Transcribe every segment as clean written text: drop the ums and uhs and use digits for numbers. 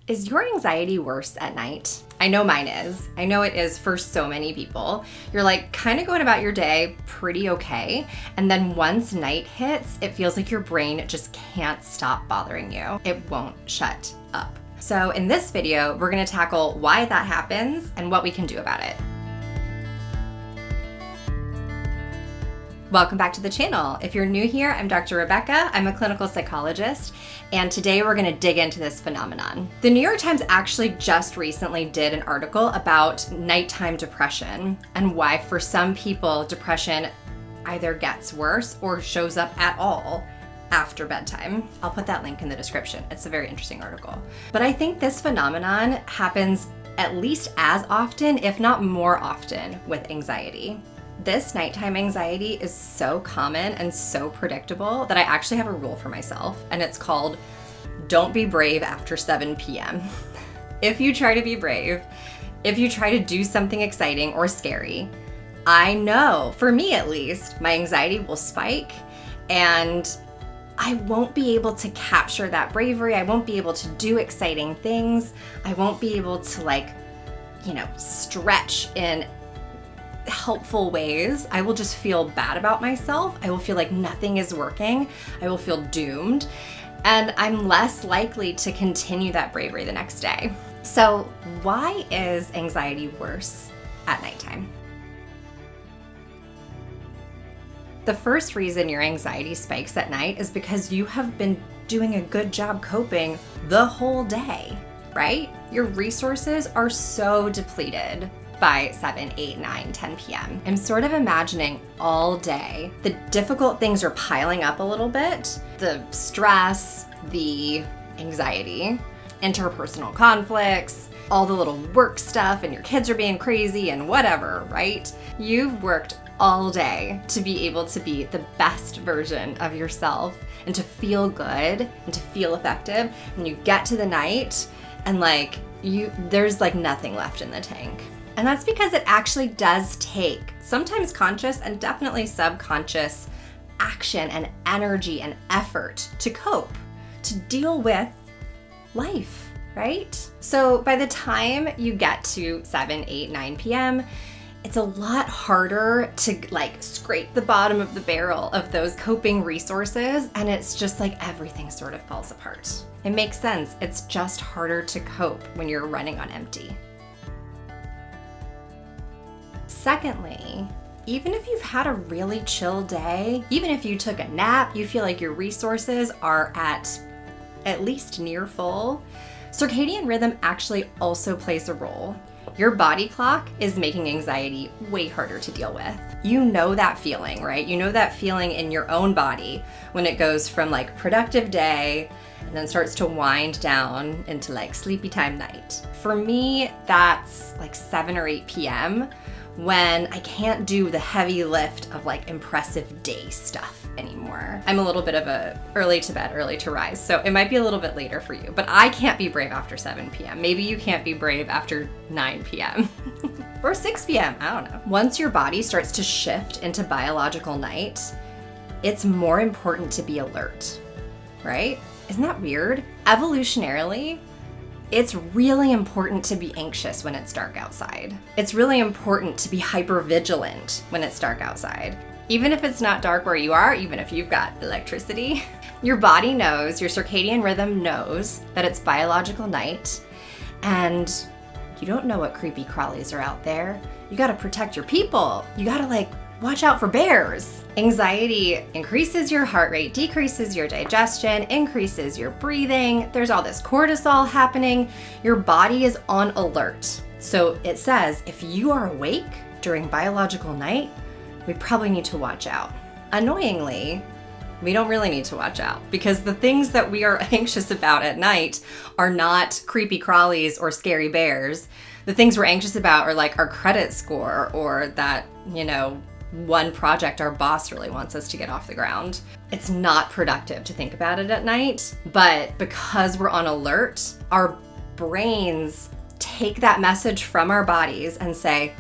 Is your anxiety worse at night? I know mine is. I know it is for so many people. You're like kind of going about your day pretty okay. And then once night hits, it feels like your brain just can't stop bothering you. It won't shut up. So in this video, we're gonna tackle why that happens and what we can do about it. Welcome back to the channel. If you're new here, I'm Dr. Rebecca. I'm a clinical psychologist, and today we're gonna dig into this phenomenon. The New York Times actually just recently did an article about nighttime depression and why for some people, depression either gets worse or shows up at all after bedtime. I'll put that link in the description. It's a very interesting article. But I think this phenomenon happens at least as often, if not more often, with anxiety. This nighttime anxiety is so common and so predictable that I actually have a rule for myself, and it's called don't be brave after 7 p.m. If you try to be brave, if you try to do something exciting or scary, I know, for me at least, my anxiety will spike and I won't be able to capture that bravery. I won't be able to do exciting things. I won't be able to stretch in helpful ways. I will just feel bad about myself. I will feel like nothing is working. I will feel doomed. And I'm less likely to continue that bravery the next day. So why is anxiety worse at nighttime? The first reason your anxiety spikes at night is because you have been doing a good job coping the whole day, right? Your resources are so depleted by 7, 8, 9, 10 p.m. I'm sort of imagining all day the difficult things are piling up a little bit. The stress, the anxiety, interpersonal conflicts, all the little work stuff, and your kids are being crazy and whatever, right? You've worked all day to be able to be the best version of yourself and to feel good and to feel effective. And you get to the night and there's nothing left in the tank. And that's because it actually does take sometimes conscious and definitely subconscious action and energy and effort to cope, to deal with life, right? So by the time you get to 7, 8, 9 p.m., it's a lot harder to scrape the bottom of the barrel of those coping resources, and it's just everything sort of falls apart. It makes sense. It's just harder to cope when you're running on empty. Secondly, even if you've had a really chill day, even if you took a nap, you feel like your resources are at least near full, circadian rhythm actually also plays a role. Your body clock is making anxiety way harder to deal with. You know that feeling, right? You know that feeling in your own body when it goes from productive day and then starts to wind down into sleepy time night. For me, that's 7 or 8 p.m. when I can't do the heavy lift of impressive day stuff anymore. I'm a little bit of a early to bed, early to rise, so it might be a little bit later for you, but I can't be brave after 7 p.m. Maybe you can't be brave after 9 p.m. or 6 p.m., I don't know. Once your body starts to shift into biological night, it's more important to be alert, right? Isn't that weird? Evolutionarily, it's really important to be anxious when it's dark outside. It's really important to be hypervigilant when it's dark outside. Even if it's not dark where you are, even if you've got electricity, your body knows, your circadian rhythm knows that it's biological night, and you don't know what creepy crawlies are out there. You gotta protect your people. You gotta watch out for bears. Anxiety increases your heart rate, decreases your digestion, increases your breathing. There's all this cortisol happening. Your body is on alert. So it says if you are awake during biological night, we probably need to watch out. Annoyingly, we don't really need to watch out because the things that we are anxious about at night are not creepy crawlies or scary bears. The things we're anxious about are our credit score or that, one project our boss really wants us to get off the ground. It's not productive to think about it at night, but because we're on alert, our brains take that message from our bodies and say,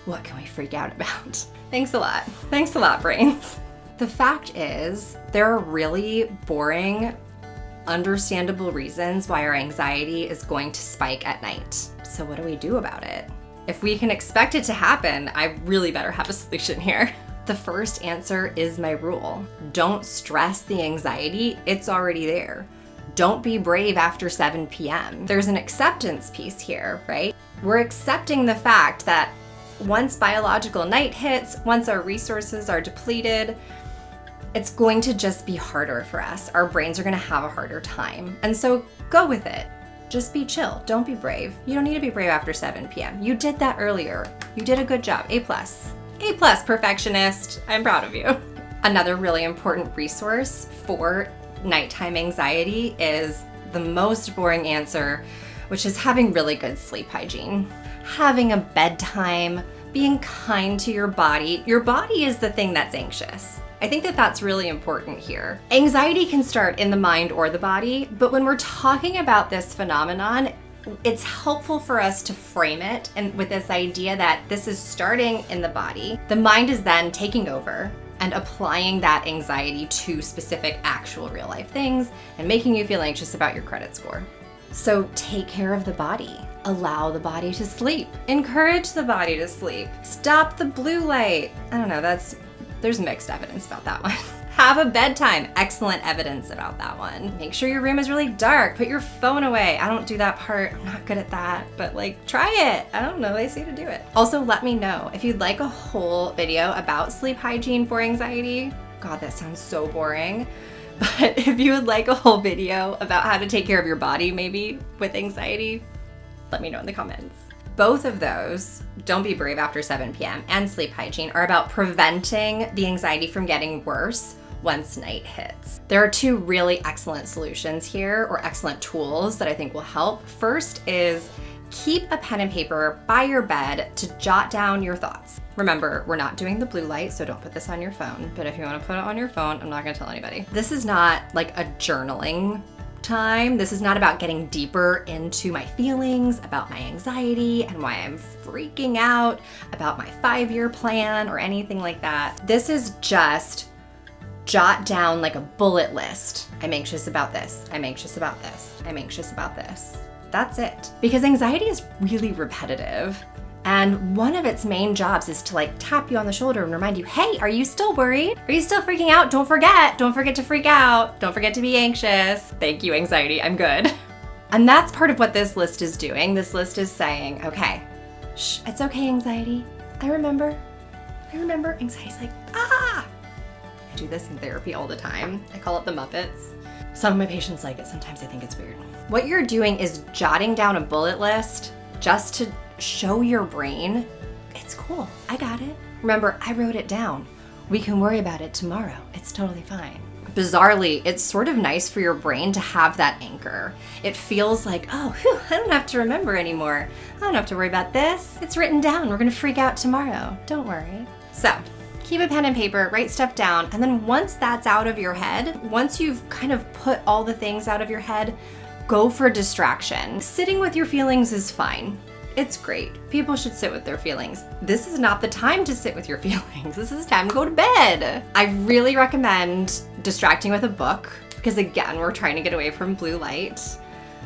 what can we freak out about? Thanks a lot. Thanks a lot, brains. The fact is, there are really boring understandable reasons why our anxiety is going to spike at night. So what do we do about it? If we can expect it to happen, I really better have a solution here. The first answer is my rule. Don't stress the anxiety, it's already there. Don't be brave after 7 p.m. There's an acceptance piece here, right? We're accepting the fact that once biological night hits, once our resources are depleted, it's going to just be harder for us. Our brains are gonna have a harder time. And so go with it. Just be chill, don't be brave. You don't need to be brave after 7 p.m. You did that earlier. You did a good job, A+. A+, perfectionist, I'm proud of you. Another really important resource for nighttime anxiety is the most boring answer, which is having really good sleep hygiene. Having a bedtime, being kind to your body. Your body is the thing that's anxious. I think that that's really important here. Anxiety can start in the mind or the body, but when we're talking about this phenomenon, it's helpful for us to frame it and with this idea that this is starting in the body. The mind is then taking over and applying that anxiety to specific actual real life things and making you feel anxious about your credit score. So take care of the body. Allow the body to sleep. Encourage the body to sleep. Stop the blue light. I don't know, there's mixed evidence about that one. Have a bedtime. Excellent evidence about that one. Make sure your room is really dark. Put your phone away. I don't do that part. I'm not good at that, but like try it. I don't know, they say to do it. Also, let me know if you'd like a whole video about sleep hygiene for anxiety. God, that sounds so boring. But if you would like a whole video about how to take care of your body maybe with anxiety, let me know in the comments. Both of those, Don't Be Brave After 7 p.m. and Sleep Hygiene, are about preventing the anxiety from getting worse once night hits. There are two really excellent solutions here, or excellent tools that I think will help. First is keep a pen and paper by your bed to jot down your thoughts. Remember, we're not doing the blue light, so don't put this on your phone. But if you want to put it on your phone, I'm not going to tell anybody. This is not like a journaling time. This is not about getting deeper into my feelings, about my anxiety, and why I'm freaking out about my 5-year plan or anything like that. This is just jot down like a bullet list. I'm anxious about this. I'm anxious about this. I'm anxious about this. That's it. Because anxiety is really repetitive. And one of its main jobs is to like tap you on the shoulder and remind you, hey, are you still worried? Are you still freaking out? Don't forget to freak out. Don't forget to be anxious. Thank you, anxiety, I'm good. And that's part of what this list is doing. This list is saying, okay, shh, it's okay, anxiety. I remember. Anxiety's like, ah. I do this in therapy all the time. I call it the Muppets. Some of my patients like it, sometimes I think it's weird. What you're doing is jotting down a bullet list just to show your brain, it's cool, I got it. Remember, I wrote it down. We can worry about it tomorrow. It's totally fine. Bizarrely, it's sort of nice for your brain to have that anchor. It feels like, oh, whew, I don't have to remember anymore. I don't have to worry about this. It's written down. We're gonna freak out tomorrow. Don't worry. So, keep a pen and paper, write stuff down, and then once that's out of your head, once you've kind of put all the things out of your head, go for distraction. Sitting with your feelings is fine. It's great. People should sit with their feelings. This is not the time to sit with your feelings. This is time to go to bed. I really recommend distracting with a book because again, we're trying to get away from blue light.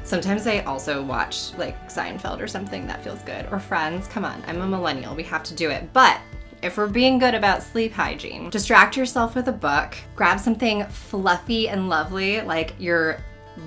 Sometimes I also watch like Seinfeld or something that feels good, or Friends. Come on, I'm a millennial, we have to do it. But if we're being good about sleep hygiene, distract yourself with a book, grab something fluffy and lovely like your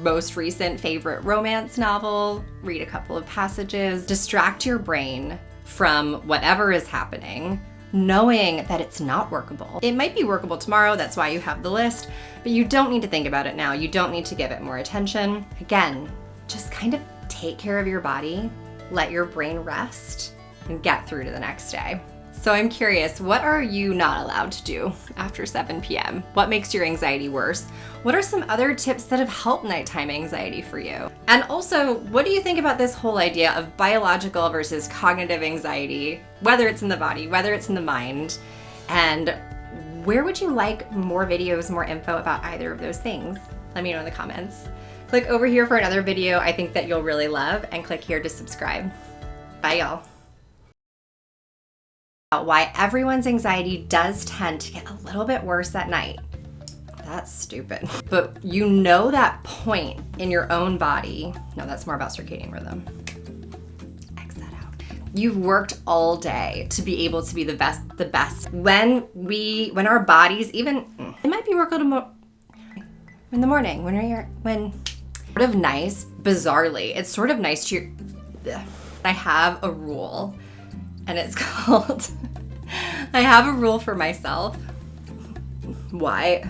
most recent favorite romance novel, read a couple of passages, distract your brain from whatever is happening, knowing that it's not workable. It might be workable tomorrow, that's why you have the list, but you don't need to think about it now. You don't need to give it more attention. Again, just kind of take care of your body, let your brain rest, and get through to the next day. So I'm curious, what are you not allowed to do after 7 p.m.? What makes your anxiety worse? What are some other tips that have helped nighttime anxiety for you? And also, what do you think about this whole idea of biological versus cognitive anxiety, whether it's in the body, whether it's in the mind? And where would you like more videos, more info about either of those things? Let me know in the comments. Click over here for another video I think that you'll really love, and click here to subscribe. Bye, y'all. Why everyone's anxiety does tend to get a little bit worse at night. That's stupid. But you know that point in your own body. No, that's more about circadian rhythm. X that out. You've worked all day to be able to be the best. When our bodies, even, it might be work in the morning, when sort of nice, bizarrely, it's sort of nice to, I have a rule, and it's called, I have a rule for myself. Why?